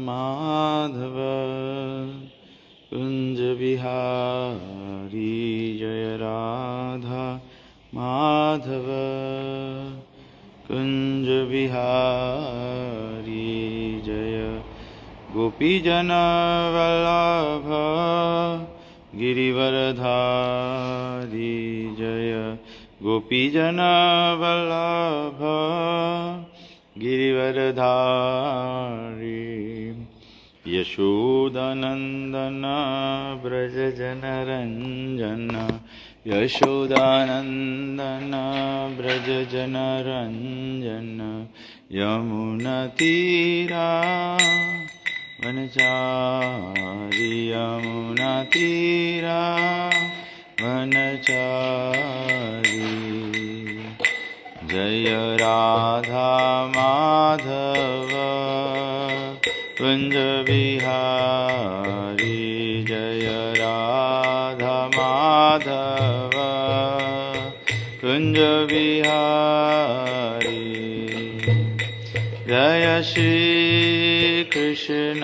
माधव कुंज बिहारी जय राधा माधव कुंज बिहारी जय गोपीजन वल्लभ गिरिवरधारी जय गोपीजन वल्लभ गिरिवरधारी यशोदानंदन ब्रज जनरंजन यशोदानंदन ब्रज जनरंजन यमुनातीरा वनचारी यमुनातीरा वनचारी जय राधा माधव कुंज बिहारी जय राधा माधव कुंज बिहारी जय श्री कृष्ण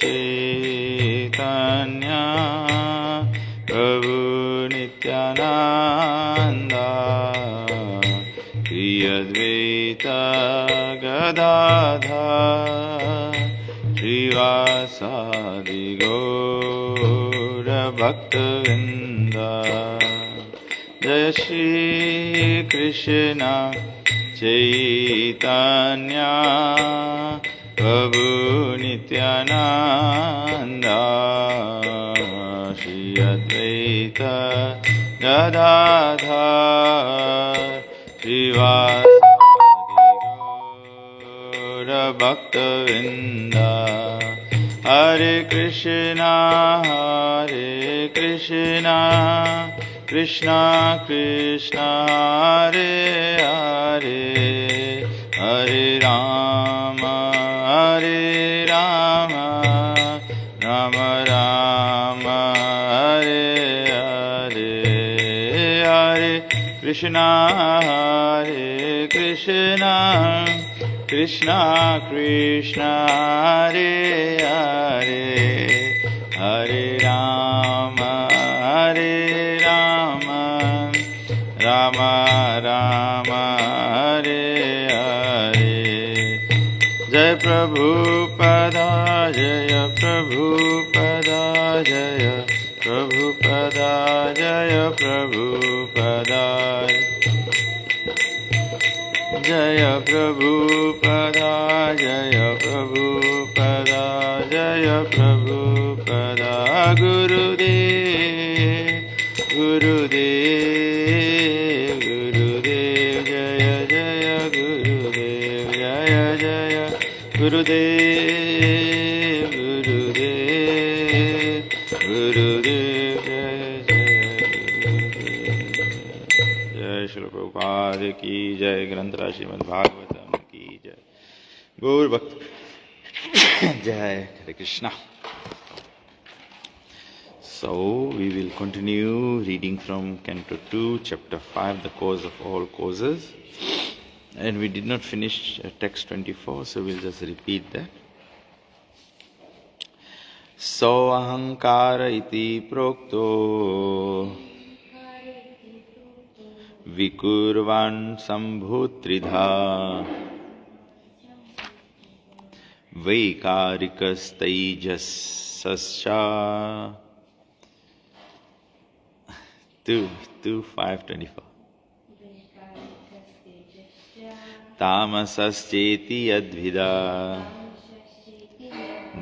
चैतन्य प्रभु नित्यानंद श्री अद्वैत गदाधर श्रीवासादि गौर भक्तवृंद जय श्री कृष्ण चैतन्य प्रभु नित्यानंद श्री अद्वैत गदाधर श्रीवासादि गौर भक्तवृंद हरे कृष्णा कृष्णा कृष्णा हरे हरे हरे राम राम राम हरे हरे हरे कृष्णा कृष्णा कृष्णा हरे हरे हरे राम राम राम हरे हरे जय प्रभुपदा जय प्रभुपदा जय प्रभुपदा जय प्रभुपदा जय प्रभुपदा जय प्रभुपदा जय प्रभुपदा गुरुदेव गुरुदेव गुरुदेव जय जय गुरुदेव जय जय गुरुदेव गुरुदेव गुरुदेव जय जय गुरुदेव जय श्री प्रभुपाद की जय ग्रंथराज श्रीमद् भागवतम की जय गौर भक्त जय हरे Krishna. So we will continue reading from Canto 2, Chapter 5, the cause of all causes. And we did not finish text 24, so we'll just repeat that. So ahankara iti prokto vikurvan sambhutridha vaikarikastaijasascha 2:5-24 tamasascheti advida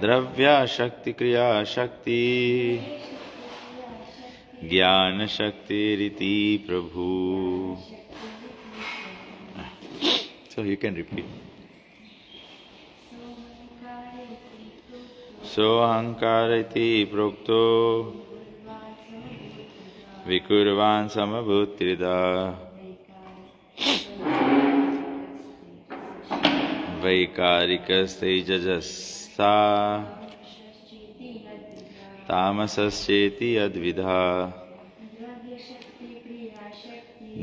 द्रव्या शक्ति क्रिया शक्ति ज्ञान शक्ति रीति प्रभु. So you can repeat. So ahankariti prokto vikurvan samabhutrida vaikarikastaijasa तामसश्चेति अद्विधा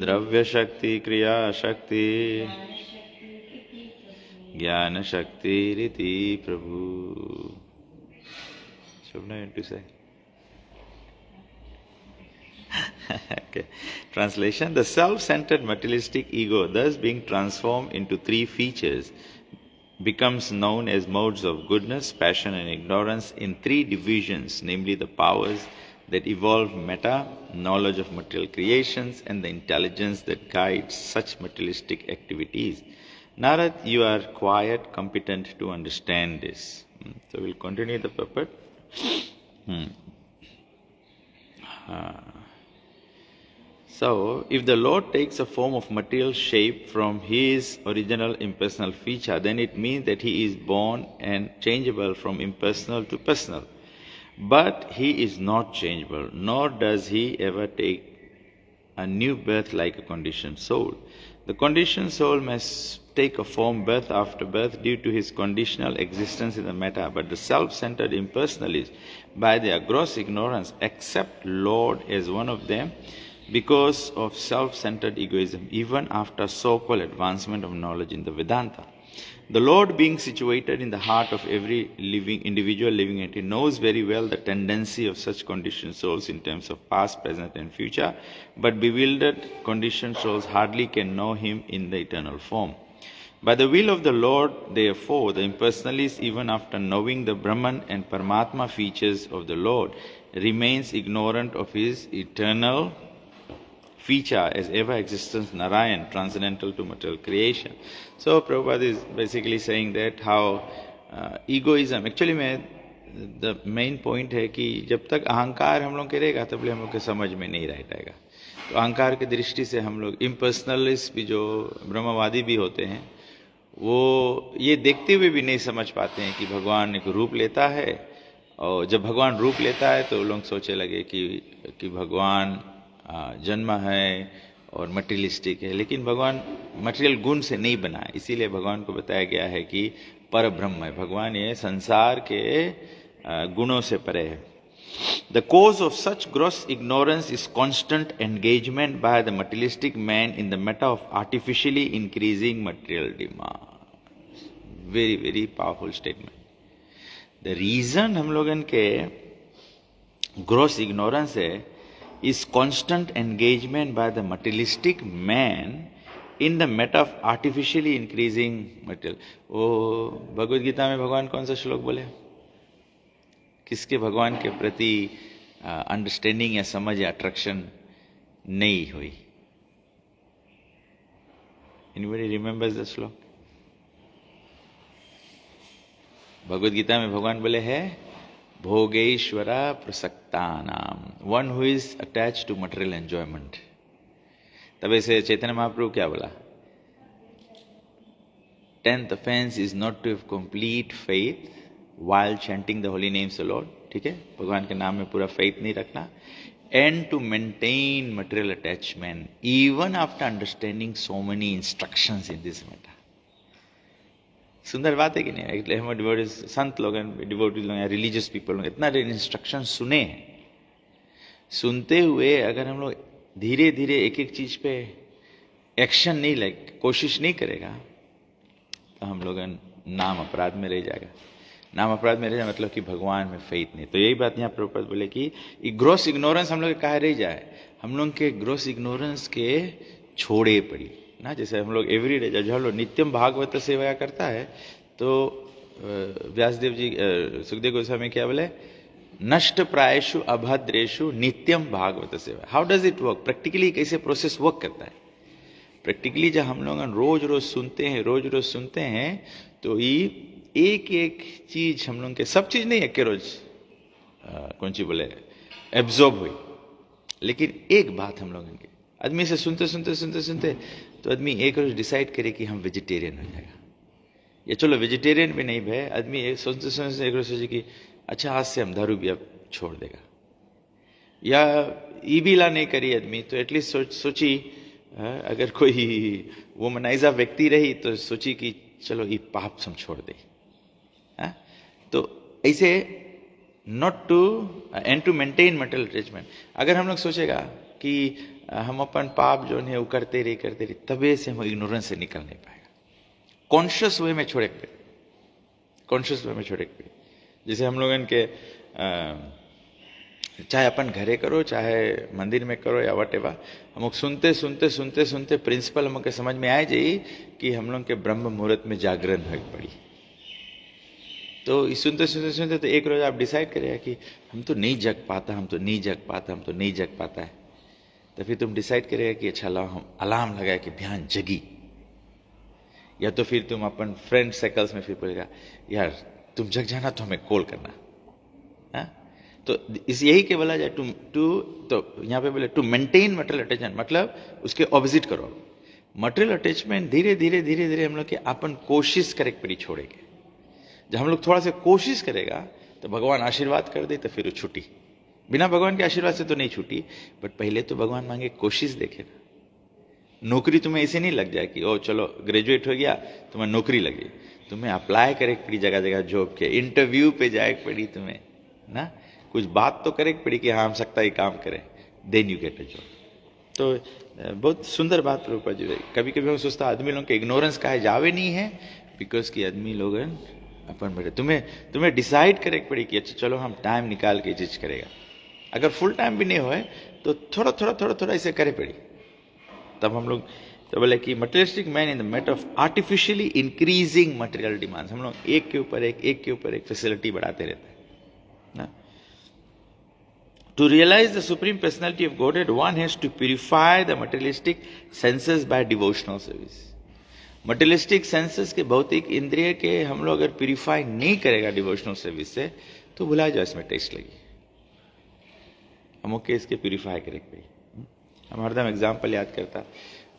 द्रव्य शक्ति क्रिया शक्ति ज्ञान शक्तिरिति प्रभु. Shobna, you want to say? Okay. Translation: the self-centered materialistic ego, thus being transformed into three features, becomes known as modes of goodness, passion and ignorance in three divisions, namely the powers that evolve metta, knowledge of material creations, and the intelligence that guides such materialistic activities. Narad, you are quite competent to understand this. So we'll continue the purport. So, if the Lord takes a form of material shape from His original impersonal feature, then it means that He is born and changeable from impersonal to personal. But He is not changeable, nor does He ever take a new birth like a conditioned soul. The conditioned soul must take a form birth after birth due to his conditional existence in the metta, but the self-centered impersonalists, by their gross ignorance, accept Lord as one of them because of self-centered egoism, even after so-called advancement of knowledge in the Vedanta. The Lord, being situated in the heart of every individual living entity, knows very well the tendency of such conditioned souls in terms of past, present and future, but bewildered conditioned souls hardly can know Him in the eternal form. By the will of the Lord, therefore, the impersonalist, even after knowing the Brahman and Paramatma features of the Lord, remains ignorant of His eternal feature as ever-existence Narayan, transcendental to material creation. So Prabhupada is basically saying that how egoism, actually the main point है कि जब तक अहंकार हम लोग के रहेगा तब हम लोग के समझ में नहीं रह जाएगा. तो अहंकार की दृष्टि से हम लोग इम्पर्सनलिस्ट भी जो ब्रह्मवादी भी होते हैं वो ये देखते हुए भी नहीं समझ पाते हैं कि भगवान एक रूप लेता है, और जब भगवान रूप लेता है तो लोग सोचे लगे कि भगवान जन्म है और मटेरियलिस्टिक है, लेकिन भगवान मटेरियल गुण से नहीं बना है. इसीलिए भगवान को बताया गया है कि पर ब्रह्म है. भगवान ये संसार के गुणों से परे है. The cause of such gross ignorance is constant engagement by the materialistic man in the matter of artificially increasing material demand. Very, very powerful statement. The reason हम लोगन के gross ignorance है is constant engagement by the materialistic man in the matter of artificially increasing material. वो भगवद गीता में भगवान कौन सा श्लोक बोले? किसके भगवान के प्रति अंडरस्टैंडिंग या समझ या अट्रैक्शन नहीं हुई? Anybody remembers the श्लोक? भगवद गीता में भगवान बोले है भोगेश्वरा प्रसक्तानाम, one who is attached to material enjoyment. तब ऐसे चैतन्य महाप्रभु क्या बोला? 10th offense is not to have complete faith while chanting the holy names of the Lord. ठीक है, भगवान के नाम में पूरा faith नहीं रखना. And to maintain material attachment even after understanding so many instructions in this matter. सुंदर बात है कि नहीं? हम डिवोटीज, संत लोग, डिवोटीज लोग, रिलीजियस पीपल लोग इतना इंस्ट्रक्शन सुने हैं, सुनते हुए अगर हम लोग धीरे धीरे एक एक चीज पे एक्शन नहीं ले, कोशिश नहीं करेगा तो हम लोग नाम अपराध में रह जाएगा. नाम अपराध में रह जाए मतलब कि भगवान में फेथ नहीं. तो यही बात यहाँ प्रभुपाद बोले कि ग्रोस इग्नोरेंस हम लोग कहा रह जाए. हम लोग के ग्रोस इग्नोरेंस के छोड़े पड़ी ना. जैसे हम लोग एवरीडे जब हम लोग नित्यम भागवत सेवा करता है तो व्यासदेव जी सुखदेव गोस्वामी क्या बोले? नष्ट प्रायेषु अभद्रेषु नित्यम भागवत सेवा. How does it work? Practically कैसे प्रोसेस वर्क करता है? प्रैक्टिकली जब हम लोग रोज रोज सुनते हैं तो ये एक एक चीज हम लोग के, सब चीज नहीं है कि रोज कौन सी बोले एब्जॉर्ब हुई, लेकिन एक बात हम लोग के आदमी से सुनते तो आदमी एक रोज डिसाइड करे कि हम वेजिटेरियन हो जाएगा, या चलो वेजिटेरियन भी नहीं भाई, आदमी सुनते एक रोज सोचे कि अच्छा आज से हम दारू भी अब छोड़ देगा, या ई भी ला नहीं करी आदमी तो एटलीस्ट सोची अगर कोई वोमनाइजा व्यक्ति रही तो सोची कि चलो ये पाप हम छोड़ दे. तो ऐसे not to and to maintain material attachment. अगर हम लोग सोचेगा कि हम अपन पाप जो है वो करते रहे तबे से हम इग्नोरेंस से निकल नहीं पाएगा. कॉन्शियस वे में छोड़े पे, कॉन्शियस वे में छोड़े पे। जैसे हम लोगन के चाहे अपन घरे करो चाहे मंदिर में करो या वट एवर, हम लोग सुनते सुनते सुनते सुनते प्रिंसिपल हमके समझ में आए जाइए कि हम लोग के ब्रह्म मुहूर्त में जागरण हो पड़ी। तो इस सुनते सुनते सुनते तो एक रोज आप डिसाइड करेगा कि हम तो नहीं जग पाता, हम तो नहीं जग पाता, हम तो नहीं जग पाता है। तो फिर तुम डिसाइड करेगा कि अच्छा लाओ हम अलार्म लगाए कि ध्यान जगी। या तो फिर तुम अपन फ्रेंड सर्कल्स में फिर बोलेगा यार तुम जग जाना तो हमें कॉल करना है। तो इस यही के बोला जाए टू तो यहाँ पे बोले टू मेंटेन मटेरियल अटैचमेंट, मतलब उसके ऑपोजिट करो। मटेरियल अटैचमेंट धीरे धीरे धीरे धीरे हम लोग के अपन कोशिश करे पड़ी छोड़ेंगे। जब हम लोग थोड़ा सा कोशिश करेगा तो भगवान आशीर्वाद कर दे तो फिर वो छुट्टी। बिना भगवान के आशीर्वाद से तो नहीं छूटी, बट पहले तो भगवान मांगे कोशिश देखे ना। नौकरी तुम्हें ऐसे नहीं लग जाए कि ओ चलो ग्रेजुएट हो गया तुम्हें नौकरी लगी, तुम्हें अप्लाई करे पड़ी जगह जगह जॉब के, इंटरव्यू पे जाए पड़ी तुम्हें ना, कुछ बात तो करे पड़ी कि हाँ हम सकता ही काम करें, then you get a job. तो बहुत सुंदर बात प्रभुपाद जी। कभी कभी हम सोचता आदमी लोग के इग्नोरेंस का जावे नहीं है, बिकॉज की आदमी लोग अपन बड़े तुम्हें डिसाइड करे पड़ी कि अच्छा चलो हम टाइम निकाल के चीज करेगा। अगर फुल टाइम भी नहीं होए तो थोड़ा थोड़ा थोड़ा थोड़ा ऐसे करे पड़ी। तब हम लोग तो बोले कि materialistic man in the matter of artificially increasing material demands, हम लोग एक के ऊपर एक फैसिलिटी बढ़ाते रहते हैं ना। To realize the Supreme Personality of Godhead, one has to purify the materialistic senses by devotional service. Materialistic senses के भौतिक इंद्रिय के हम लोग अगर प्यूरिफाई नहीं करेगा डिवोशनल सर्विस से तो भुला जाओ इसमें टेस्ट लगी। हम ओके इसके प्यूरिफाई करेंगे। हम हरदम एग्जाम्पल याद करता,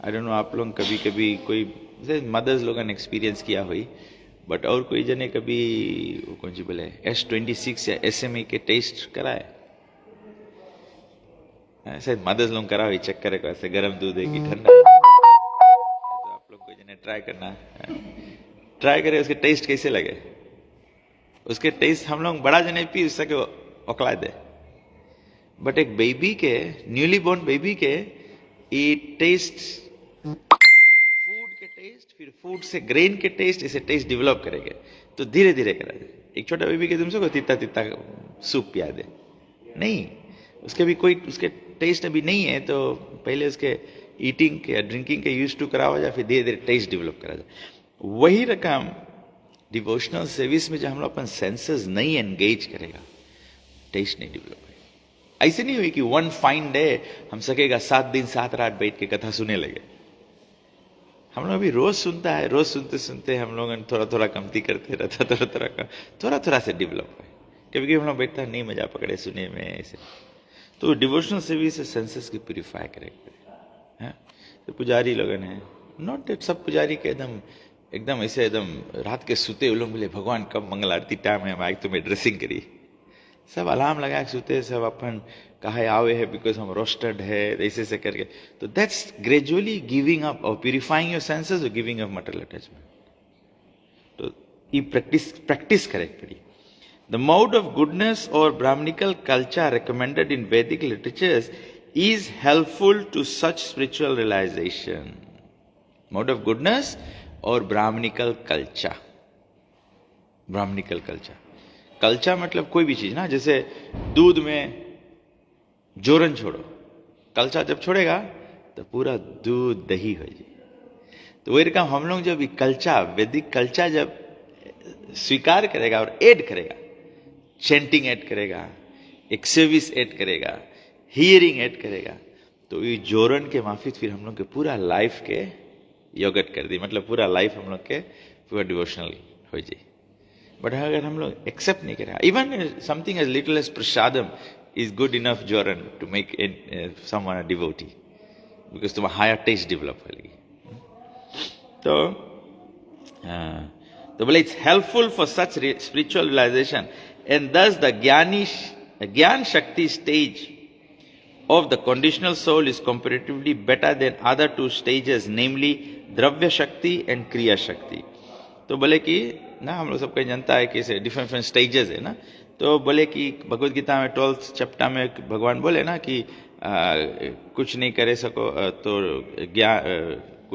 आई डोंट नो आप लोग कभी कभी कोई मदर्स लोगों ने एक्सपीरियंस किया हुई, बट और कोई जने कभी कौन सी बोले S26 या SMA के टेस्ट कराए? ऐसे मदर्स लोग करा हुई चेक करे ऐसे गर्म दूध है कि ठंडा, तो आप लोग कोई जने ट्राई करना, ट्राई करे उसके टेस्ट कैसे लगे। उसके टेस्ट हम लोग बड़ा जने पी उससे औकला दे, बट एक बेबी के न्यूली बोर्न बेबी के ये टेस्ट, फूड के टेस्ट, फिर फूड से ग्रेन के टेस्ट, ऐसे टेस्ट डेवलप करेंगे तो धीरे धीरे करा दे। एक छोटा बेबी के तुमसे को तीता तीता सूप पिया दे नहीं, उसके भी कोई उसके टेस्ट अभी नहीं है, तो पहले उसके ईटिंग के ड्रिंकिंग के यूज टू कराओ जाए, फिर धीरे धीरे टेस्ट डेवलप करा जाए। वही रकम डिवोशनल सर्विस में जब हम लोग अपन सेंसेस नहीं एंगेज करेगा टेस्ट नहीं डेवलप होगा। ऐसे नहीं हुई कि वन फाइन डे हम सकेगा 7 दिन 7 रात बैठ के कथा सुने लगे। हम लोग अभी रोज सुनता है, रोज सुनते सुनते हम लोग थोड़ा थोड़ा कमती करते रहता, थोड़ा थोड़ा से डेवलप है। कभी कभी हम लोग बैठता नहीं मजा पकड़े सुने में ऐसे। तो डिवोशनल सर्विस सेंसेस की प्यूरिफाई करेंगे। तो पुजारी लोगन है, नॉट दैट सब पुजारी के एकदम ऐसे एकदम रात के सुते उन लोग बोले भगवान कब मंगल आरती टाइम है, हम आए तुम्हें ड्रेसिंग करी, सब अलार्म लगा के सुते, सब अपन कहा आवे है बिकॉज हम रोस्टेड है ऐसे से करके। तो दैट्स ग्रेजुअली गिविंग अप और प्यूरिफाइंग योर सेंसेस और गिविंग अप मटेरियल अटैचमेंट। तो ये प्रैक्टिस करे पड़ी। The mode of goodness or Brahminical culture recommended in Vedic literatures is helpful to such spiritual realization. Mode of goodness or Brahminical culture. Brahminical culture. Culture मतलब कोई भी चीज ना, जैसे दूध में जोरन छोड़ो, कल्चा जब छोड़ेगा तो पूरा दूध दही हो जाए। तो वही रकम हम लोग जब कल्चा वैदिक कल्चा जब स्वीकार करेगा और ऐड करेगा, चैंटिंग ऐड करेगा, एक सर्विस ऐड करेगा, हियरिंग ऐड करेगा, तो ये जोरन के माफी फिर हम लोग के पूरा लाइफ के योगट कर दी, मतलब पूरा लाइफ हम लोग के पूरा डिवोशनल हो जाए। बट अगर हम लोग एक्सेप्ट नहीं करेगा, even something as little as prasadam is good enough जोरन to make someone a devotee, because तुम हायर टेस्ट डेवलप होगी। तो बोले it's helpful for such spiritual realization and thus the Gyan Shakti stage of the conditional soul is comparatively better than other two stages, namely Dravya Shakti and Kriya Shakti. तो बोले कि ना हम लोग सबको जानता है कि ऐसे डिफरेंट स्टेजेस है ना, तो बोले कि भगवद गीता में 12th चैप्टर में भगवान बोले ना कि कुछ नहीं करे सको तो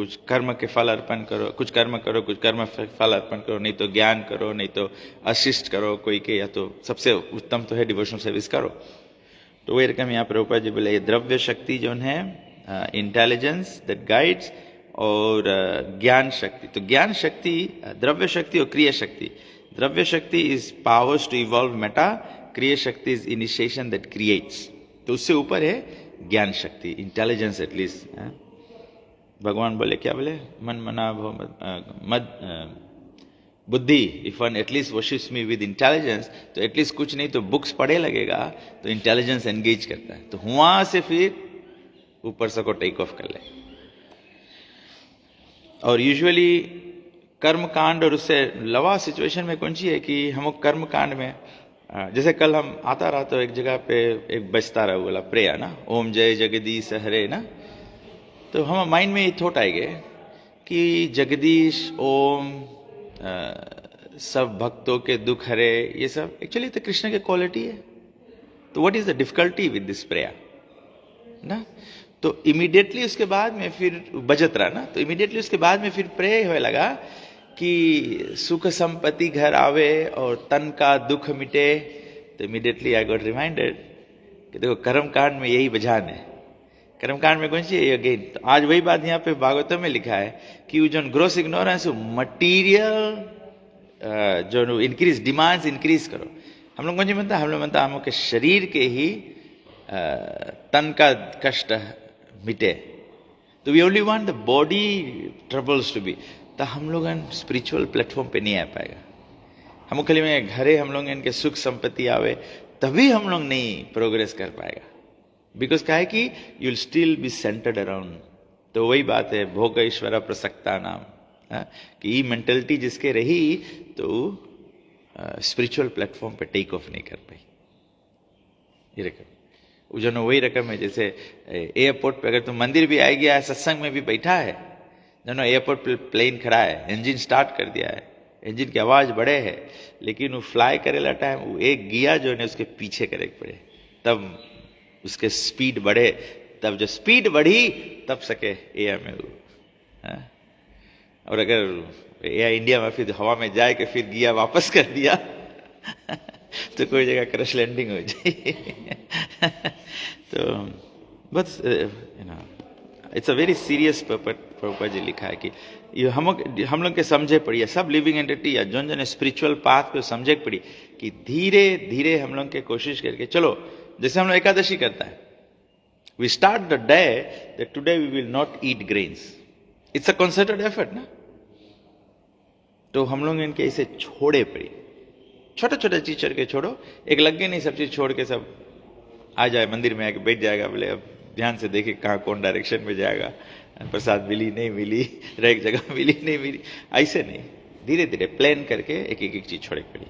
कुछ कर्म के फल अर्पण करो, कुछ कर्म करो, कुछ कर्म फल अर्पण करो, नहीं तो ज्ञान करो, नहीं तो अशिष्ट करो कोई के, या तो सबसे उत्तम तो है डिवोशनल सर्विस करो। तो वही रकम यहाँ प्रभुपाद जी बोले, ये द्रव्य शक्ति जो है इंटेलिजेंस दैट गाइड्स, और ज्ञान शक्ति। तो ज्ञान शक्ति, द्रव्य शक्ति और क्रिया शक्ति। द्रव्य शक्ति is powers to evolve meta, क्रिया शक्ति इज इनिशिएशन दैट क्रिएट्स। तो उससे ऊपर है ज्ञान शक्ति, इंटेलिजेंस एटलीस्ट। भगवान बोले, क्या बोले, मन मना भव मद बुद्धि, if one at least worships me with intelligence, तो एटलीस्ट कुछ नहीं तो बुक्स पढ़े लगेगा तो इंटेलिजेंस एंगेज करता है, तो वहां से फिर ऊपर से को टेक ऑफ कर ले। और यूजुअली कर्म कांड और उससे लवा सिचुएशन में कौन सी है कि हम कर्म कांड में, जैसे कल हम आता रहा तो एक जगह पे एक बजता रहा बोला प्रेया ना, ओम जय जगदीश हरे ना, तो हम माइंड में ये थॉट आएंगे कि जगदीश ओम सब भक्तों के दुख हरे, ये सब एक्चुअली तो कृष्ण की क्वालिटी है। तो what is the difficulty with this prayer ना। तो इमीडिएटली उसके बाद में फिर बजत रहा ना, तो इमीडिएटली उसके बाद में फिर प्रे होने लगा कि सुख संपत्ति घर आवे और तन का दुख मिटे। तो इमीडिएटली आई गॉट रिमाइंडेड कि देखो कर्म कांड में यही बजान है, कर्म कांड में कौन सी है अगेन। तो आज वही बात यहाँ पे भागवतम में लिखा है कि जो ग्रोस इग्नोरेंस मटीरियल जो इंक्रीज डिमांड्स इंक्रीज करो। हम लोग कौन सी बनता है, हम लोग बनता हम लोग के शरीर के ही तन का कष्ट मिटे। तो we only want the body troubles to be. तो हम लोग स्पिरिचुअल प्लेटफॉर्म पे नहीं आ पाएगा। हम खाली में घरे हम लोग इनके सुख संपत्ति आवे तभी हम लोग नहीं प्रोग्रेस कर पाएगा। बिकॉज क्या है कि you will still be centred around. तो वही बात है भोग ईश्वर प्रसक्ता नाम, कि ये मेंटेलिटी जिसके रही तो स्पिरिचुअल प्लेटफॉर्म पे टेक ऑफ नहीं कर पाई। ये रकम जो वही रकम है जैसे एयरपोर्ट पे अगर तुम मंदिर भी आ गया है, सत्संग में भी बैठा है, जो एयरपोर्ट पे प्लेन खड़ा है, इंजन स्टार्ट कर दिया है, इंजन की आवाज बढ़े है, लेकिन वो फ्लाई करेला टाइम वो एक गियर जो है उसके पीछे करे पड़े, तब उसके स्पीड बढ़े। तब जो स्पीड बढ़ी तब सके एयर में वो। और अगर एयर इंडिया में फिर हवा में जाए के फिर गियर वापस कर दिया तो कोई जगह क्रश लैंडिंग हो जाए। तो बस it's a very serious purpose लिखा है कि ये हम लोग के समझे पड़ी है, सब लिविंग एंटिटी या जोन जोन स्पिरिचुअल पाथ पे समझे पड़ी कि धीरे धीरे हम लोग के कोशिश करके चलो। जैसे हम लोग एकादशी करता है, we start the day that today we will not eat grains, it's a concerted effort ना। तो हम लोग इनके इसे छोड़े पड़ी, छोटा छोटा चीज छोड़ के छोड़ो, एक लग गए नहीं सब चीज छोड़ के सब आ जाए मंदिर में आके बैठ जाएगा, बोले अब ध्यान से देखे कहाँ कौन डायरेक्शन में जाएगा, प्रसाद मिली नहीं मिली, एक जगह मिली नहीं मिली, ऐसे नहीं, धीरे धीरे प्लान करके एक एक चीज छोड़े पड़ी।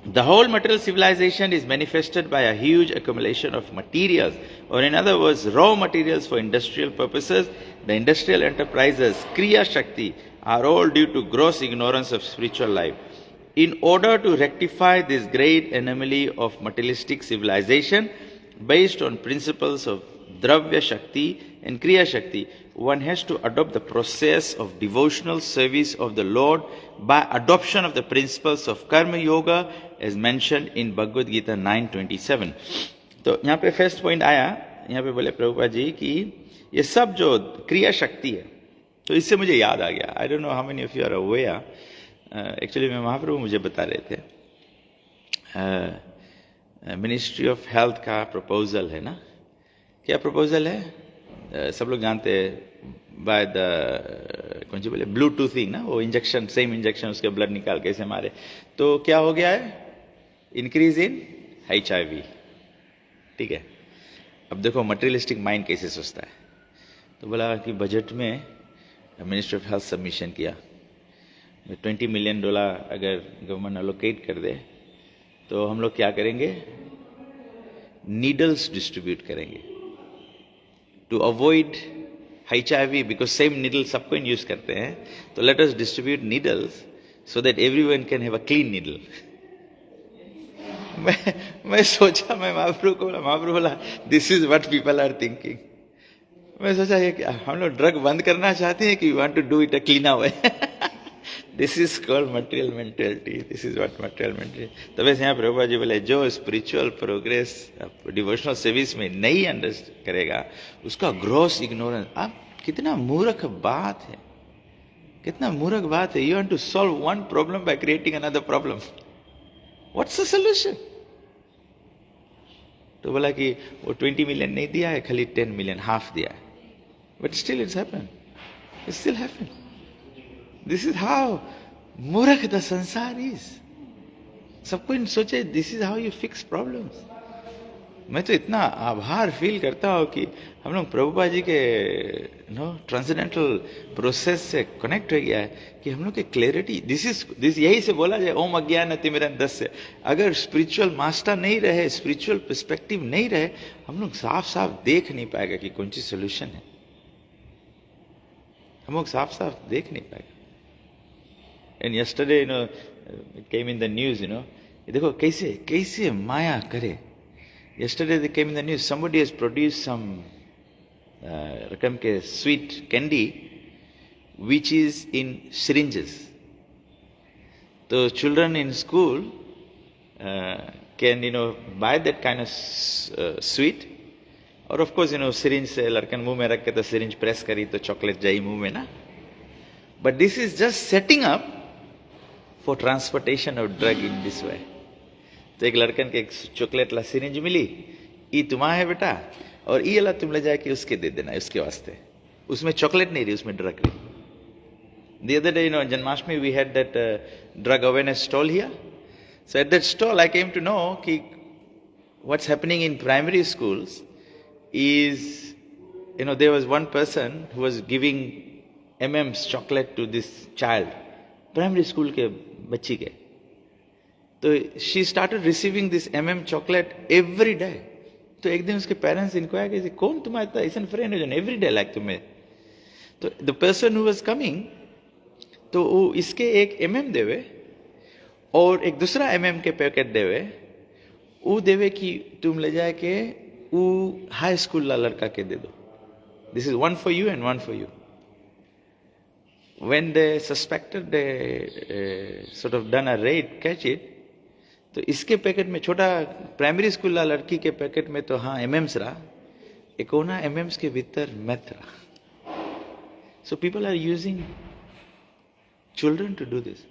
The whole material civilization is manifested by a huge accumulation of materials, or in other words, raw materials for industrial purposes. The industrial enterprises, Kriya Shakti, are all due to gross ignorance of spiritual life. In order to rectify this great anomaly of materialistic civilization, based on principles of Dravya Shakti and Kriya Shakti, one has to adopt the process of devotional service of the Lord by adoption of the principles of Karma Yoga as mentioned in Bhagavad Gita 9:27. तो यहाँ पे first point आया, यहाँ पे बोले प्रभुपाद जी कि ये सब जो क्रिया शक्ति है, तो इससे मुझे याद आ गया, I don't know how many of you are aware, actually मैं महाप्रभु मुझे बता रहे थे, मिनिस्ट्री ऑफ हेल्थ का प्रपोजल है ना। क्या प्रपोजल है? सब लोग जानते हैं बाय द कौन सी बोले ब्लूटूथिंग ना, वो इंजेक्शन, सेम इंजेक्शन उसके ब्लड निकाल के ऐसे मारे, तो क्या हो गया है? Increase in HIV। ठीक है, अब देखो मटेरियलिस्टिक माइंड कैसे सोचता है। तो बोला कि बजट में मिनिस्ट्री ऑफ हेल्थ सबमिशन किया, $20 मिलियन अगर गवर्नमेंट अलोकेट कर दे तो हम लोग क्या करेंगे? नीडल्स डिस्ट्रीब्यूट करेंगे to avoid HIV, because same needle सबको यूज करते हैं, तो let us distribute needles so that everyone can have a clean needle. मैं सोचा, मैं महाप्रभु को बोला, महाप्रभु बोला this is what people are thinking. मैं सोचा ये कि हम लोग ड्रग बंद करना चाहते हैं कि we want to do it a clean way. This is called material mentality. This is what material mentality. तब यहाँ प्रभुपाद जी बोले जो स्पिरिचुअल प्रोग्रेस डिवोशनल सर्विस में नहीं अंडरस्टैंड करेगा उसका ग्रॉस इग्नोरेंस. अब कितना मूर्ख बात है, कितना मूर्ख बात है. You want to solve one problem by creating another problem. What's the solution? तो बोला कि वो 20 मिलियन नहीं दिया है, खाली 10 मिलियन हाफ दिया है. But still it's happen. It's still happen. This is how मूर्ख द संसार इज. सबको सोचे this is how you fix problems. मैं तो इतना आभार फील करता हूँ कि हम लोग प्रभुपाद जी के ट्रांसेंडेंटल प्रोसेस से कनेक्ट हो गया है कि हम लोग के क्लैरिटी दिस यही से बोला जाए ओम अज्ञान तिमिरंधस्य. अगर स्पिरिचुअल मास्टर नहीं रहे, स्पिरिचुअल पर्सपेक्टिव नहीं रहे, हम लोग साफ साफ देख नहीं पाएगा कि कौन सी सोल्यूशन है. हम लोग साफ साफ देख नहीं पाएगा. And yesterday came in the news, देखो कैसे कैसे माया करे. Yesterday they came in the news, somebody has produced some rakam ke sweet candy which is in syringes. So children in school can buy that kind of sweet. और of course syringe से लड़कन मुंह में रख के तो syringe press करी तो chocolate जाई मुंह में ना. But this is just setting up for transportation of drug in this way. तो एक लड़कन के एक चॉकलेट ला सिरिंज मिली, ये तुम्हारा है बेटा और ये ला तुम ले जाके उसके दे देना उसके वास्ते. उसमें चॉकलेट नहीं रही, उसमें ड्रग रही. The other day, Janmashtami, we had that drug awareness stall here. So at that stall, I came to know कि what's happening in primary schools is, there was one person who was giving M&M's chocolate to this child, primary school के बच्ची के. तो she started receiving this M&M chocolate every day. तो एक दिन उसके parents inquire किए कौन तुम्हारा इतना ऐसा फ्रेंड है जो एवरी डे लाइक तुम्हें. तो the person who was coming, तो वो इसके एक M&M देवे और एक दूसरा M&M के पैकेट देवे. वो देवे कि तुम ले जाए के वो हाई स्कूल ला लड़का के दे दो. This is one for you and one for you. When they suspected, they sort of done a raid, catch it. तो इसके पैकेट में छोटा प्राइमरी स्कूल ला लड़की के पैकेट में तो हाँ M&M's रहा, एक कोना M&M's के भीतर मैथ रहा. So people are using children to do this.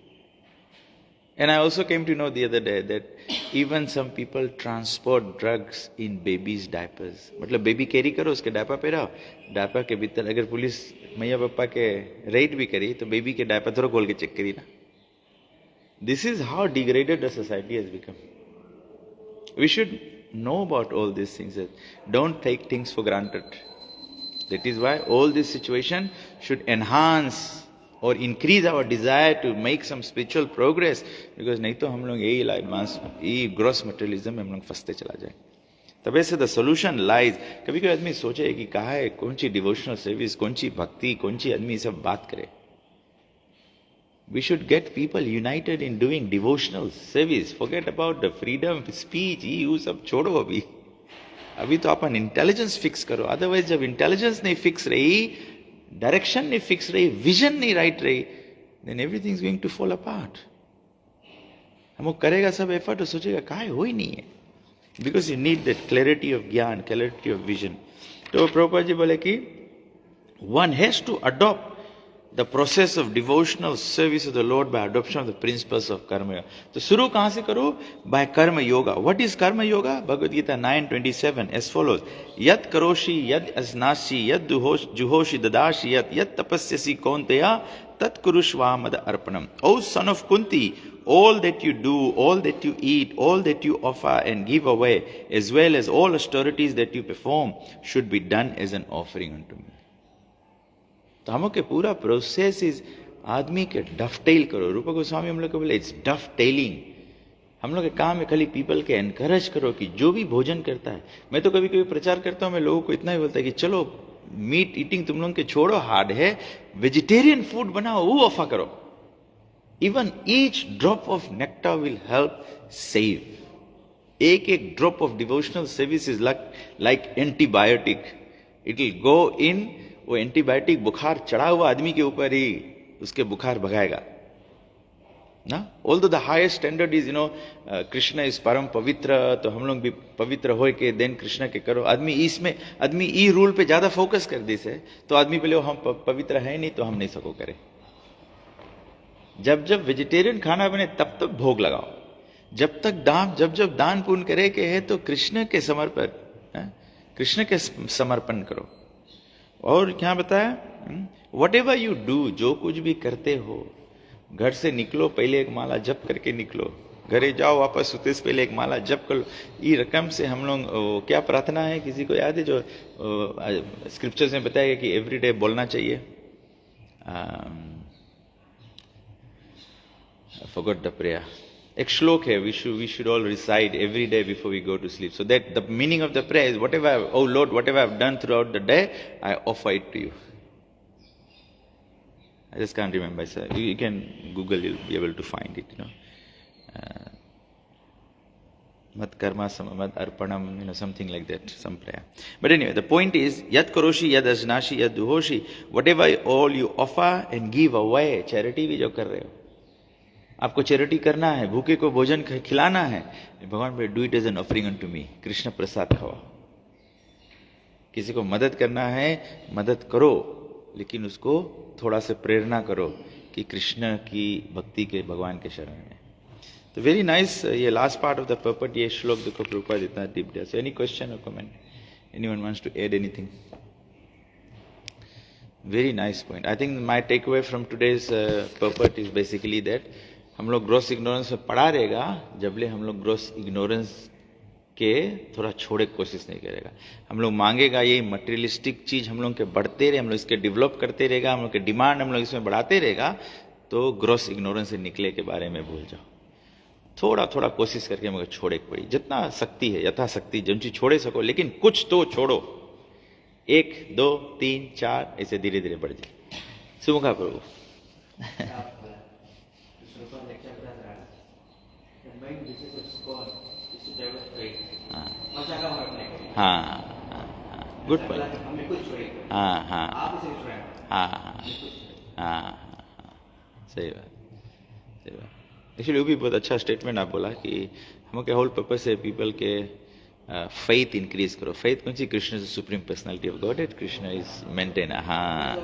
And I also came to know the other day that even some people transport drugs in babies' diapers. मतलब बेबी कैरी करो, उसके diaper पे रहो, diaper के भीतर अगर police मैया पापा के रेड भी करी तो बेबी के डायपर थोड़ा खोल के चेक करी ना. This is how degraded the society has become. We should know about all these things. Don't take things for granted. That is why all this situation should enhance or increase our desire to make some spiritual progress. Because नहीं तो हम लोग यही gross materialism में हम लोग फंसते चला जाए. तब ऐसे the solution lies. कभी कोई आदमी सोचे कि कहाँ है कौन सी devotional service, कौन सी भक्ति, कौन सी आदमी सब बात करे. We should get people united in doing devotional service. Forget about the freedom of speech. ये सब छोड़ो अभी. अभी तो अपन इंटेलिजेंस फिक्स करो. अदरवाइज जब इंटेलिजेंस नहीं फिक्स रही, डायरेक्शन नहीं फिक्स रही, विजन नहीं राइट रही, then everything is going to fall apart. हम वो करेगा सब एफर्ट तो सोचेगा काहे हो ही नहीं है. Because you need that clarity of ज्ञान, clarity of vision. तो प्रभुपाद जी बोले कि one has to adopt the process of devotional service of the Lord by adoption of the principles of karma yoga. तो शुरू कहाँ से करो? By karma yoga. What is karma yoga? Bhagavad Gita 9:27 as follows: Yat karoshi, yat asnashi, yat juhoshi dadashi, yat tapasyasi kaunteya, tat kurushvamad arpanam. O son of Kunti, all that you do, all that you eat, all that you offer and give away, as well as all austerities that you perform, should be done as an offering unto me. तो हम के पूरा process is आदमी के डफटेल करो. रूपा गोस्वामी हम लोग को बोले इट्स डफटेलिंग. हम लोग के काम है खाली पीपल के एनकरेज करो कि जो भी भोजन करता है. मैं तो कभी कभी प्रचार करता हूँ, मैं लोगों को इतना ही बोलता है कि चलो मीट ईटिंग तुम लोग के छोड़ो, हार्ड है, वेजिटेरियन फूड बनाओ, वो ऑफर करो. Even each drop of nectar will help save. एक एक drop of devotional service is like antibiotic. It will go in, वो एंटीबायोटिक बुखार चढ़ा हुआ आदमी के ऊपर ही उसके बुखार भगाएगा ना. Although the highest standard is Krishna is परम पवित्र, तो हम लोग भी पवित्र हो के देन कृष्ण के करो. आदमी ई रूल पे ज्यादा फोकस कर दी से, तो आदमी पहले हम पवित्र है नहीं तो हम नहीं सको करे. जब जब वेजिटेरियन खाना बने तब तक भोग लगाओ, जब दान पुण्य करे के है तो कृष्ण के कृष्ण के समर्पण करो. और क्या बताया, वट एवर यू डू, जो कुछ भी करते हो, घर से निकलो पहले एक माला जप करके निकलो, घरे जाओ वापस सोते से पहले एक माला जप कर लो. ये रकम से हम लोग क्या प्रार्थना है, किसी को याद है जो स्क्रिप्चर्स में बताया कि एवरीडे बोलना चाहिए. Forgot the prayer. एक श्लोक है, we should all recite every day before we go to sleep, so that the meaning of the prayer is whatever, O lord, whatever I have done throughout the day, I offer it to you. I just can't remember, sir. You can Google, you'll be able to find it, Mat karma samad arpanam, something like that, some prayer. But anyway, the point is, yad karoshi, yad ajnashi, yad duhoshi, whatever all you offer and give away, charity भी जो कर रहे हो, आपको charity करना है, भूखे को भोजन खिलाना है, भगवान भाई do it as an offering unto me, Krishna प्रसाद खाओ. किसी को मदद करना है, मदद करो, लेकिन उसको थोड़ा से प्रेरणा करो कि कृष्ण की भक्ति के, भगवान के शरण में. तो वेरी नाइस, ये last part of the purport, ये श्लोक देखो प्रभुपाद इतना डीप दिया. सो एनी क्वेश्चन और comment, anyone wants to add anything? Very nice point. I think my takeaway from today's purport is basically that हम लोग gross ignorance में पड़ा रहेगा जबले हम लोग ग्रॉस इग्नोरेंस के थोड़ा छोड़े की कोशिश नहीं करेगा. हम लोग मांगेगा ये मटेरियलिस्टिक चीज हम लोग के बढ़ते रहे, हम लोग इसके डेवलप करते रहेगा, हम लोग के डिमांड हम लोग इसमें बढ़ाते रहेगा, तो ग्रॉस इग्नोरेंस से निकले के बारे में भूल जाओ. थोड़ा थोड़ा कोशिश करके मगर छोड़े के पड़ी, जितना शक्ति है यथाशक्ति जो चीज छोड़े सको, लेकिन कुछ तो छोड़ो. 1 2 3 4 ऐसे धीरे धीरे बढ़ जाए. सुमुखा प्रभु. हाँ, गुड पॉइंट. हाँ हाँ हाँ हाँ, सही बात, सही बात. एक्चुअली वो भी बहुत अच्छा स्टेटमेंट आप बोला कि हम क्या होल पर्पस है पीपल के फेथ इंक्रीज करो. फेथ कौन सी? Krishna is supreme personality of God, it Krishna is maintain. हाँ,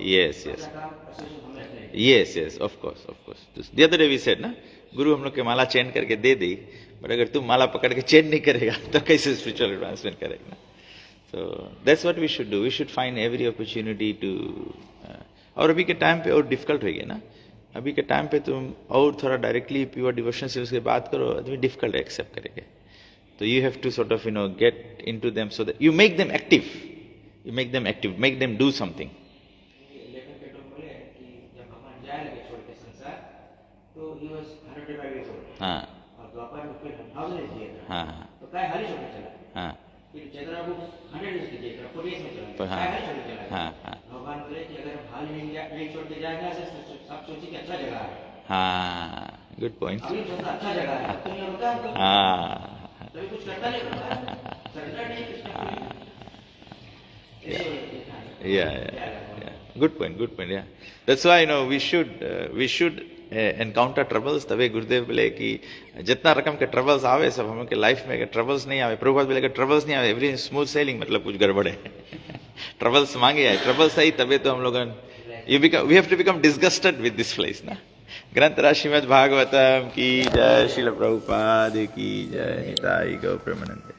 yes yes yes yes, of course. The other day we said ना, गुरु हम लोग के माला चेंज करके दे दी, बट अगर तुम माला पकड़ के चेंज नहीं करेगा तो कैसे स्पिरिचुअल एडवांसमेंट करेगा? So that's what we should do. We should find every opportunity to. और अभी के टाइम पे और डिफिकल्ट हो गया ना, अभी के टाइम पे तुम और थोड़ा डायरेक्टली प्योर डिवोशन से उसके बात करो, आदमी डिफिकल्ट एक्सेप्ट करेंगे. तो you have to sort of get into them so that you make them active, make them do something. हाँ हाँ हाँ भगवान बोले कि अगर हाल नहीं छोड़ के जाएगा आप सोचिए कि अच्छा जगह है. हाँ, गुड पॉइंट. अच्छा जगह है तो ये होता है. हाँ, तो कुछ करता नहीं करता नहीं. Yeah. Good point. Yeah. That's why we should encounter troubles. तभी गुरुदेव बोले कि जितना रकम के ट्रबल्स आवे सब हम के लाइफ में, ट्रबल्स नहीं आवे, प्रभुपाद बोले ट्रबल्स नहीं आवे, एवरी स्मूथ सेलिंग, मतलब कुछ गड़बड़ है. ट्रबल्स मांगे आए, ट्रबल्स आई तबे तो हम लोग we have to become disgusted with this place ना. ग्रंथ राज श्रीमद् भागवतम की जय, श्रील प्रभुपाद की जय, निताई गौ प्रेमानंद.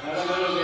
Hello hello